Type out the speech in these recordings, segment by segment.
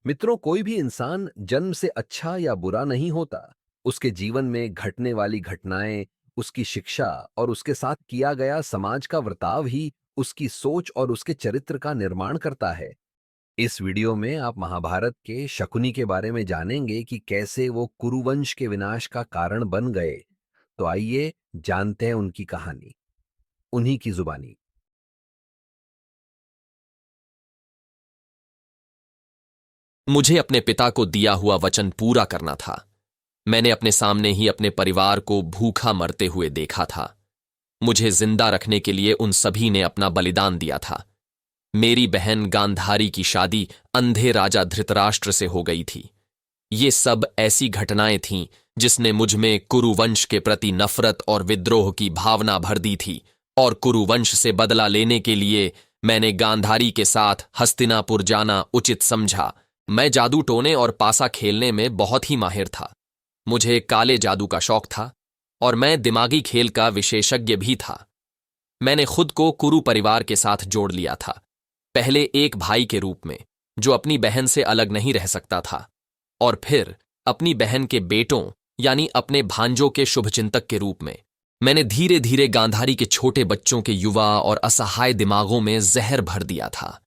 मित्रों, कोई भी इंसान जन्म से अच्छा या बुरा नहीं होता। उसके जीवन में घटने वाली घटनाएं, उसकी शिक्षा और उसके साथ किया गया समाज का वर्ताव ही उसकी सोच और उसके चरित्र का निर्माण करता है। इस वीडियो में आप महाभारत के शकुनी के बारे में जानेंगे कि कैसे वो कुरुवंश के विनाश का कारण बन गए। तो आइए जानते हैं उनकी कहानी, उन्हीं की जुबानी। मुझे अपने पिता को दिया हुआ वचन पूरा करना था। मैंने अपने सामने ही अपने परिवार को भूखा मरते हुए देखा था। मुझे जिंदा रखने के लिए उन सभी ने अपना बलिदान दिया था। मेरी बहन गांधारी की शादी अंधे राजा धृतराष्ट्र से हो गई थी। ये सब ऐसी घटनाएं थीं जिसने मुझ में कुरुवंश के प्रति नफरत और विद्रोह की भावना भर दी थी, और कुरुवंश से बदला लेने के लिए मैंने गांधारी के साथ हस्तिनापुर जाना उचित समझा। मैं जादू टोने और पासा खेलने में बहुत ही माहिर था। मुझे काले जादू का शौक था और मैं दिमागी खेल का विशेषज्ञ भी था। मैंने खुद को कुरु परिवार के साथ जोड़ लिया था, पहले एक भाई के रूप में जो अपनी बहन से अलग नहीं रह सकता था, और फिर अपनी बहन के बेटों यानी अपने भांजों के शुभचिंतक के रूप में। मैंने धीरे धीरे गांधारी के छोटे बच्चों के युवा और असहाय दिमागों में जहर भर दिया था।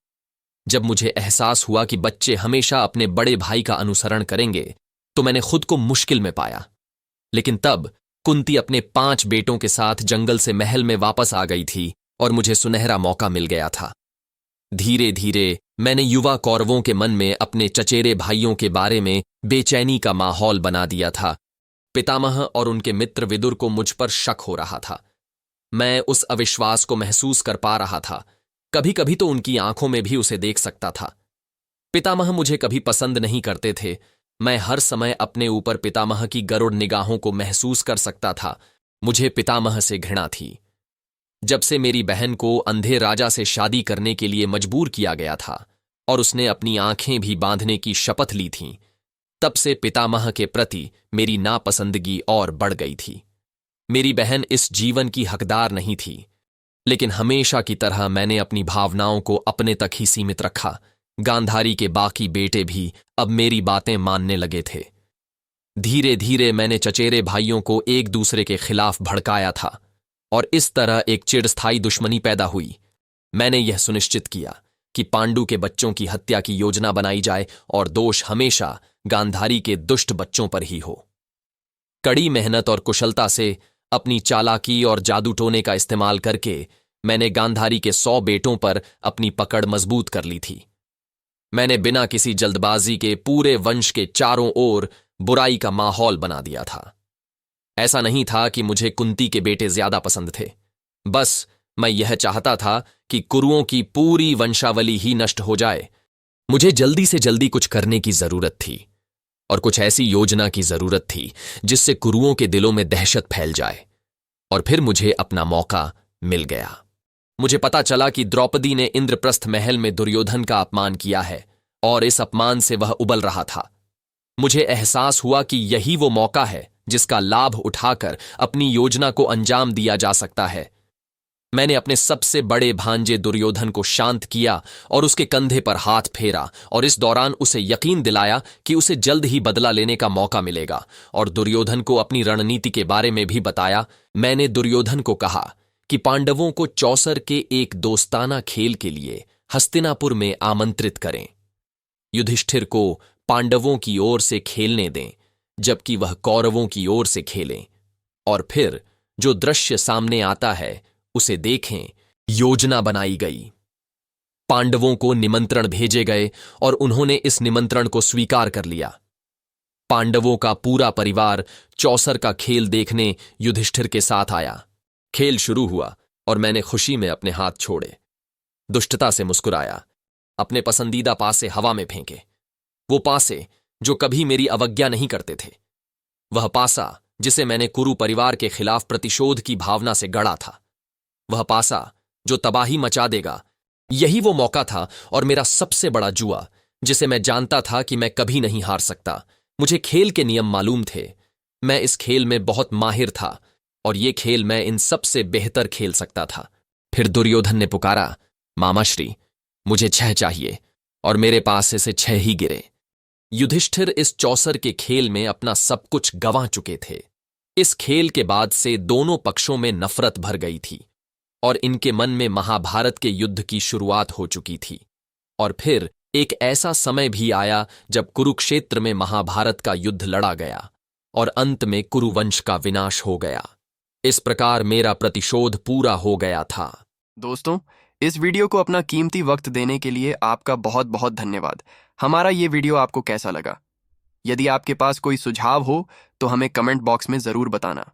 जब मुझे एहसास हुआ कि बच्चे हमेशा अपने बड़े भाई का अनुसरण करेंगे, तो मैंने खुद को मुश्किल में पाया। लेकिन तब कुंती अपने 5 बेटों के साथ जंगल से महल में वापस आ गई थी और मुझे सुनहरा मौका मिल गया था। धीरे धीरे मैंने युवा कौरवों के मन में अपने चचेरे भाइयों के बारे में बेचैनी का माहौल बना दिया था। पितामह और उनके मित्र विदुर को मुझ पर शक हो रहा था। मैं उस अविश्वास को महसूस कर पा रहा था। कभी कभी तो उनकी आंखों में भी उसे देख सकता था। पितामह मुझे कभी पसंद नहीं करते थे। मैं हर समय अपने ऊपर पितामह की गरुड़ निगाहों को महसूस कर सकता था। मुझे पितामह से घृणा थी। जब से मेरी बहन को अंधे राजा से शादी करने के लिए मजबूर किया गया था और उसने अपनी आंखें भी बांधने की शपथ ली थी, तब से पितामह के प्रति मेरी नापसंदगी और बढ़ गई थी। मेरी बहन इस जीवन की हकदार नहीं थी, लेकिन हमेशा की तरह मैंने अपनी भावनाओं को अपने तक ही सीमित रखा। गांधारी के बाकी बेटे भी अब मेरी बातें मानने लगे थे। धीरे धीरे मैंने चचेरे भाइयों को एक दूसरे के खिलाफ भड़काया था और इस तरह एक चिरस्थायी दुश्मनी पैदा हुई। मैंने यह सुनिश्चित किया कि पांडु के बच्चों की हत्या की योजना बनाई जाए और दोष हमेशा गांधारी के दुष्ट बच्चों पर ही हो। कड़ी मेहनत और कुशलता से अपनी चालाकी और जादू टोने का इस्तेमाल करके मैंने गांधारी के 100 बेटों पर अपनी पकड़ मजबूत कर ली थी। मैंने बिना किसी जल्दबाजी के पूरे वंश के चारों ओर बुराई का माहौल बना दिया था। ऐसा नहीं था कि मुझे कुंती के बेटे ज्यादा पसंद थे, बस मैं यह चाहता था कि कुरुओं की पूरी वंशावली ही नष्ट हो जाए। मुझे जल्दी से जल्दी कुछ करने की जरूरत थी और कुछ ऐसी योजना की जरूरत थी जिससे कुरुओं के दिलों में दहशत फैल जाए। और फिर मुझे अपना मौका मिल गया। मुझे पता चला कि द्रौपदी ने इंद्रप्रस्थ महल में दुर्योधन का अपमान किया है और इस अपमान से वह उबल रहा था। मुझे एहसास हुआ कि यही वो मौका है जिसका लाभ उठाकर अपनी योजना को अंजाम दिया जा सकता है। मैंने अपने सबसे बड़े भांजे दुर्योधन को शांत किया और उसके कंधे पर हाथ फेरा और इस दौरान उसे यकीन दिलाया कि उसे जल्द ही बदला लेने का मौका मिलेगा, और दुर्योधन को अपनी रणनीति के बारे में भी बताया। मैंने दुर्योधन को कहा कि पांडवों को चौसर के एक दोस्ताना खेल के लिए हस्तिनापुर में आमंत्रित करें। युधिष्ठिर को पांडवों की ओर से खेलने दें जबकि वह कौरवों की ओर से खेलें, और फिर जो दृश्य सामने आता है उसे देखें। योजना बनाई गई। पांडवों को निमंत्रण भेजे गए और उन्होंने इस निमंत्रण को स्वीकार कर लिया। पांडवों का पूरा परिवार चौसर का खेल देखने युधिष्ठिर के साथ आया। खेल शुरू हुआ और मैंने खुशी में अपने हाथ छोड़े, दुष्टता से मुस्कुराया, अपने पसंदीदा पासे हवा में फेंके। वो पासे जो कभी मेरी अवज्ञा नहीं करते थे, वह पासा जिसे मैंने कुरु परिवार के खिलाफ प्रतिशोध की भावना से गढ़ा था, वह पासा जो तबाही मचा देगा। यही वो मौका था और मेरा सबसे बड़ा जुआ, जिसे मैं जानता था कि मैं कभी नहीं हार सकता। मुझे खेल के नियम मालूम थे। मैं इस खेल में बहुत माहिर था और ये खेल मैं इन सबसे बेहतर खेल सकता था। फिर दुर्योधन ने पुकारा, मामाश्री, मुझे 6 चाहिए, और मेरे पास से 6 ही गिरे। युधिष्ठिर इस चौसर के खेल में अपना सब कुछ गंवा चुके थे। इस खेल के बाद से दोनों पक्षों में नफरत भर गई थी और इनके मन में महाभारत के युद्ध की शुरुआत हो चुकी थी। और फिर एक ऐसा समय भी आया जब कुरुक्षेत्र में महाभारत का युद्ध लड़ा गया और अंत में कुरुवंश का विनाश हो गया। इस प्रकार मेरा प्रतिशोध पूरा हो गया था। दोस्तों, इस वीडियो को अपना कीमती वक्त देने के लिए आपका बहुत बहुत धन्यवाद। हमारा ये वीडियो आपको कैसा लगा? यदि आपके पास कोई सुझाव हो तो हमें कमेंट बॉक्स में ज़रूर बताना।